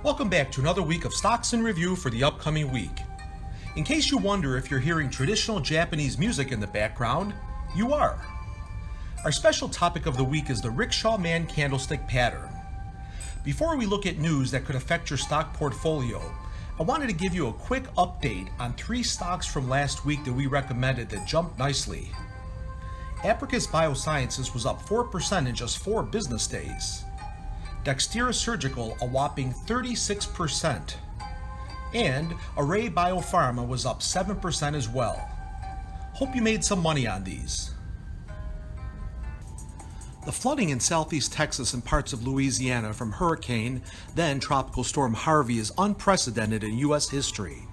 Welcome back to another week of Stocks in Review for the upcoming week. In case you wonder if you're hearing traditional Japanese music in the background, you are. Our special topic of the week is the Rickshaw Man candlestick pattern. Before we look at news that could affect your stock portfolio, I wanted to give you a quick update on 3 stocks from last week that we recommended that jumped nicely. Apricus Biosciences was up 4% in just 4 business days. Dexterra Surgical a whopping 36%, and Array Biopharma was up 7% as well. Hope you made some money on these. The flooding in southeast Texas and parts of Louisiana from Hurricane, then Tropical Storm Harvey is unprecedented in U.S. history.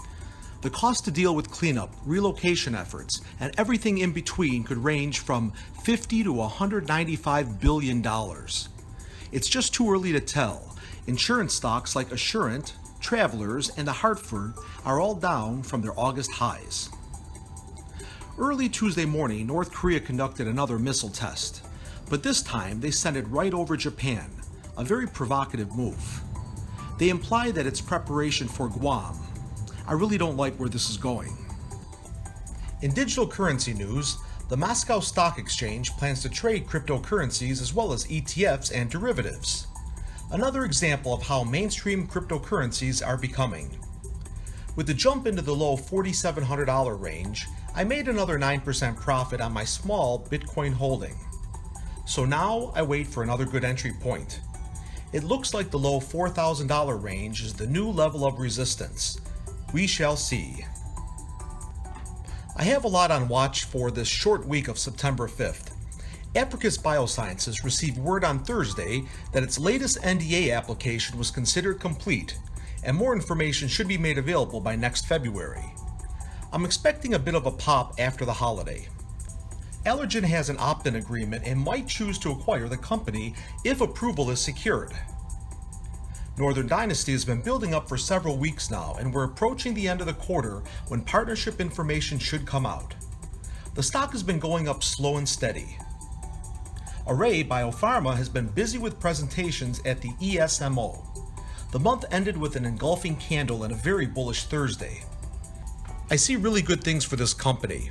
The cost to deal with cleanup, relocation efforts, and everything in between could range from $50 to $195 billion. It's just too early to tell. Insurance stocks like Assurant, Travelers, and The Hartford are all down from their August highs. Early Tuesday morning, North Korea conducted another missile test, but this time they sent it right over Japan, a very provocative move. They imply that it's preparation for Guam. I really don't like where this is going. In digital currency news, the Moscow Stock Exchange plans to trade cryptocurrencies as well as ETFs and derivatives. Another example of how mainstream cryptocurrencies are becoming. With the jump into the low $4,700 range, I made another 9% profit on my small Bitcoin holding. So now I wait for another good entry point. It looks like the low $4,000 range is the new level of resistance. We shall see. I have a lot on watch for this short week of September 5th. Apricus Biosciences received word on Thursday that its latest NDA application was considered complete, and more information should be made available by next February. I'm expecting a bit of a pop after the holiday. Allergen has an opt-in agreement and might choose to acquire the company if approval is secured. Northern Dynasty has been building up for several weeks now, and we're approaching the end of the quarter when partnership information should come out. The stock has been going up slow and steady. Array Biopharma has been busy with presentations at the ESMO. The month ended with an engulfing candle and a very bullish Thursday. I see really good things for this company.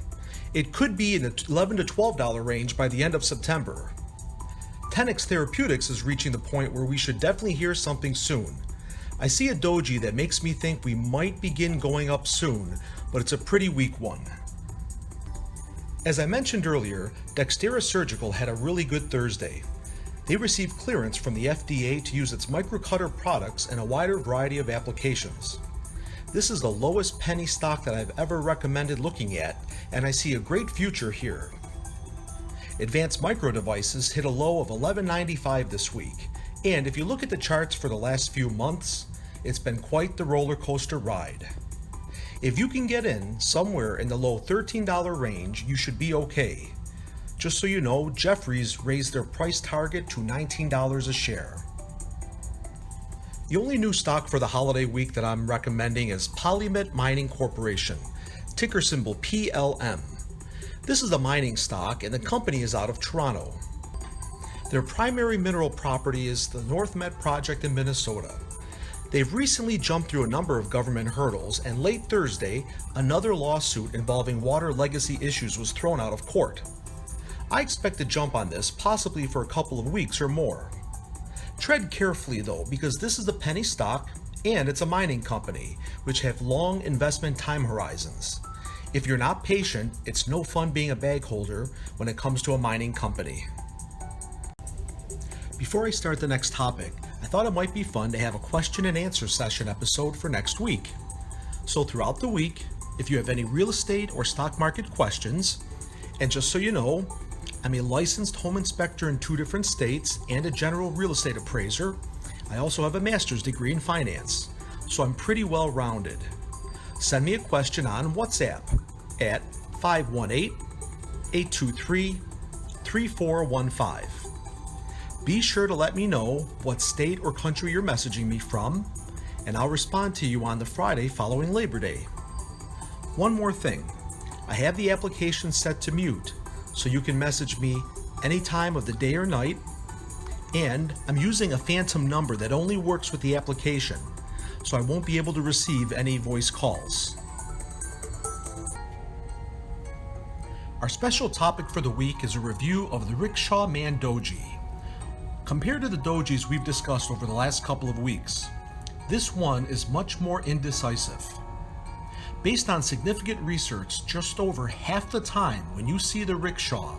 It could be in the $11 to $12 range by the end of September. Tenix Therapeutics is reaching the point where we should definitely hear something soon. I see a Doji that makes me think we might begin going up soon, but it's a pretty weak one. As I mentioned earlier, Dexterra Surgical had a really good Thursday. They received clearance from the FDA to use its microcutter products in a wider variety of applications. This is the lowest penny stock that I've ever recommended looking at, and I see a great future here. Advanced Micro Devices hit a low of $11.95 this week, and if you look at the charts for the last few months, it's been quite the roller coaster ride. If you can get in somewhere in the low $13 range, you should be okay. Just so you know, Jefferies raised their price target to $19 a share. The only new stock for the holiday week that I'm recommending is Polymet Mining Corporation, ticker symbol PLM. This is a mining stock, and the company is out of Toronto. Their primary mineral property is the North Met project in Minnesota. They've recently jumped through a number of government hurdles, and late Thursday, another lawsuit involving water legacy issues was thrown out of court. I expect to jump on this possibly for a couple of weeks or more. Tread carefully though, because this is a penny stock and it's a mining company, which have long investment time horizons. If you're not patient, it's no fun being a bag holder when it comes to a mining company. Before I start the next topic, I thought it might be fun to have a question and answer session episode for next week. So throughout the week, if you have any real estate or stock market questions, and just so you know, I'm a licensed home inspector in 2 different states and a general real estate appraiser. I also have a master's degree in finance, so I'm pretty well rounded. Send me a question on WhatsApp at 518-823-3415. Be sure to let me know what state or country you're messaging me from, and I'll respond to you on the Friday following Labor Day. One more thing, I have the application set to mute, so you can message me any time of the day or night, and I'm using a phantom number that only works with the application. so I won't be able to receive any voice calls. Our special topic for the week is a review of the Rickshaw Man Doji. Compared to the Dojis we've discussed over the last couple of weeks, this one is much more indecisive. Based on significant research, just over half the time when you see the rickshaw,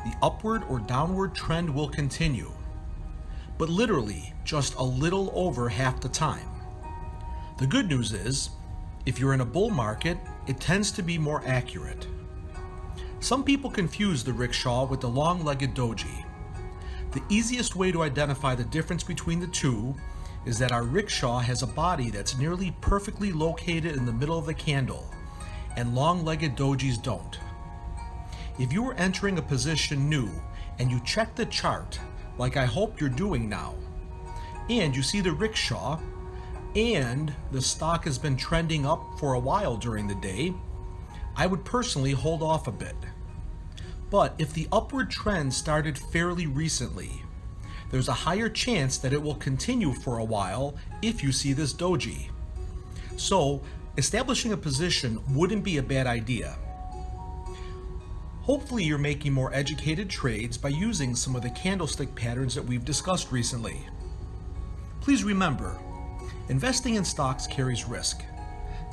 the upward or downward trend will continue, but literally just a little over half the time. The good news is, if you're in a bull market, it tends to be more accurate. Some people confuse the rickshaw with the long-legged doji. The easiest way to identify the difference between the two is that our rickshaw has a body that's nearly perfectly located in the middle of the candle, and long-legged dojis don't. If you are entering a position new and you check the chart, like I hope you're doing now, and you see the rickshaw, and the stock has been trending up for a while during the day, I would personally hold off a bit. But if the upward trend started fairly recently, there's a higher chance that it will continue for a while if you see this doji. So, establishing a position wouldn't be a bad idea. Hopefully you're making more educated trades by using some of the candlestick patterns that we've discussed recently. Please remember, investing in stocks carries risk.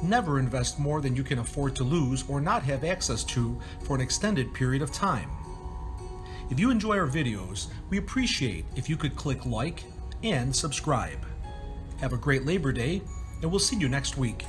Never invest more than you can afford to lose or not have access to for an extended period of time. If you enjoy our videos, we appreciate if you could click like and subscribe. Have a great Labor Day, and we'll see you next week.